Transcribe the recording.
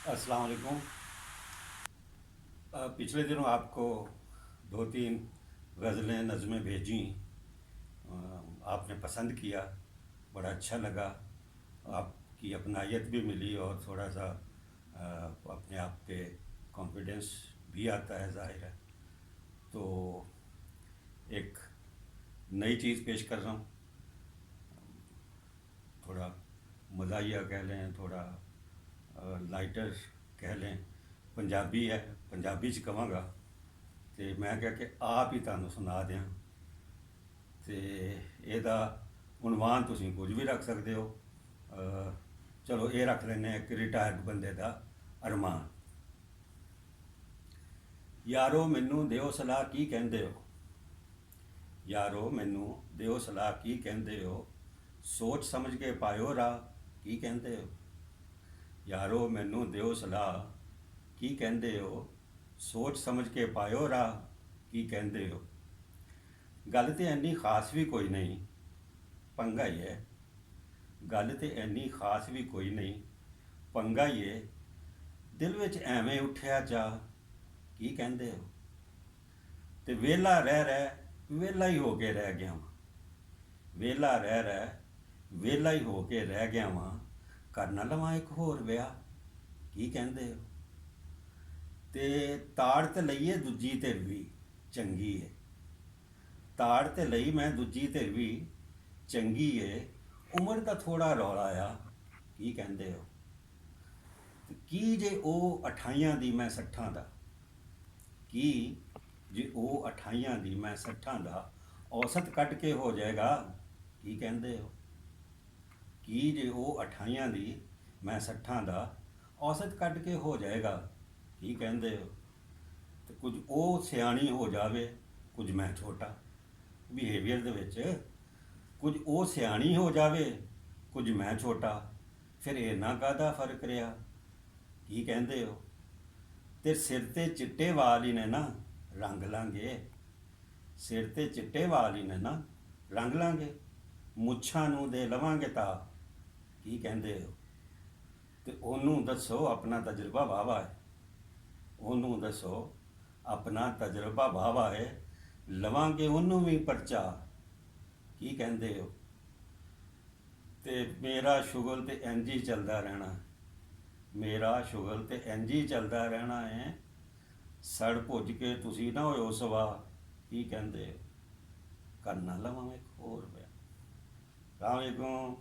अस्सलाम वालेकुम। पिछले दिनों आपको दो तीन गज़लें नज़में भेजी। आपने पसंद किया, बड़ा अच्छा लगा। आपकी अपनायत भी मिली और थोड़ा सा अपने आप पे कॉन्फिडेंस भी आता है, ज़ाहिर है। तो एक नई चीज़ पेश कर रहा हूँ। थोड़ा मज़ाहिया कह लें, थोड़ा लाइटर कह लें। पंजाबी है, पंजाबी च कहांगा तो मैं क्या कि आप ही तुहानूं सुना दियां। तो ਇਹਦਾ उनवान तुसीं कुछ भी रख सकते हो। चलो ये रख लेने एक रिटायर्ड बंदे का अरमान। यारो मैनू दिओ सलाह की कहंदे हो, यारो मैनू दिओ सलाह की कहंदे हो, सोच समझ के पायो राह की कहंदे हो। यारो मैनू दिओ सलाह की कहंदे हो, सोच समझ के पायो राह की कहंदे हो। गल तो इन्नी खास भी कोई नहीं, पंगा ही है। गल तो इन्नी खास भी कोई नहीं, पंगा ही है। दिल विच एवें उठिया जा की कहंदे हो। ते वेला रह वेला ही हो के रह गया वां, वेला रह वेला ही हो के रह गया वां। कर ना लवां एक होर विआह की कहंदे हो। ते ताड़ ते लईए दूजी धिर भी चंगी है, ताड़ ते लई मैं दूजी धिर भी चंगी है। उम्र का थोड़ा रौला आ की कहंदे हो। ते की जे ਉਹ 28 ਦੀ मैं 60 ਦਾ, की जे ਉਹ 28 ਦੀ मैं 60 ਦਾ औसत ਕੱਢ ਕੇ ਹੋ ਜਾਏਗਾ ਕੀ ਕਹਿੰਦੇ ਹੋ। ਕੀ ਜੇ ਉਹ 28 ਦੀ मैं 60 ਦਾ औसत ਕੱਢ ਕੇ ਹੋ ਜਾਏਗਾ ਕੀ ਕਹਿੰਦੇ ਹੋ। ਤੇ ਕੁਝ ਉਹ ਸਿਆਣੀ ਹੋ ਜਾਵੇ, ਕੁਝ ਮੈਂ ਛੋਟਾ। ਬਿਹੇਵੀਅਰ ਦੇ ਵਿੱਚ ਕੁਝ ਉਹ ਸਿਆਣੀ ਹੋ ਜਾਵੇ, ਕੁਝ ਮੈਂ ਛੋਟਾ। ਫਿਰ ਇੰਨਾ ਕਾਹਦਾ ਫਰਕ ਰਿਹਾ ਕੀ ਕਹਿੰਦੇ ਹੋ। ਤੇ ਸਿਰ ਤੇ ਚਿੱਟੇ ਵਾਲ ਹੀ ਨੇ ਨਾ ਰੰਗ ਲਾਂਗੇ, ਸਿਰ ਤੇ ਚਿੱਟੇ ਵਾਲ ਹੀ ਨੇ ਨਾ ਰੰਗ ਲਾਂਗੇ। ਮੁੱਛਾਂ ਨੂੰ ਦੇ ਲਵਾਂਗੇ ਤਾਂ ਕੀ ਕਹਿੰਦੇ ਹੋ। ਤੇ ਉਹਨੂੰ ਦੱਸੋ ਆਪਣਾ ਤਜਰਬਾ ਵਾਹਵਾ ਹੈ, ਉਹਨੂੰ ਦੱਸੋ ਆਪਣਾ ਤਜਰਬਾ ਵਾਹਵਾ ਹੈ। ਲਵਾਂਗੇ ਉਹਨੂੰ ਵੀ ਪਰਚਾ ਕੀ ਕਹਿੰਦੇ ਹੋ। ਤੇ ਮੇਰਾ ਸ਼ੁਗਲ ਤੇ ਇੰਝ ਹੀ ਚੱਲਦਾ ਰਹਿਣਾ, ਮੇਰਾ ਸ਼ੁਗਲ ਤੇ ਇੰਝ ਹੀ ਚੱਲਦਾ ਰਹਿਣਾ ਹੈ। ਸੜ ਭੁੱਜ ਕੇ ਤੁਸੀਂ ਨਾ ਹੋਇਓ ਸਵਾ ਕੀ ਕਹਿੰਦੇ ਹੋ। ਕਰ ਨਾ ਲਵਾਂ ਇੱਕ ਹੋਰ ਪਿਆ। ਸਲਾਮ ਅਲੈਕੁਮ।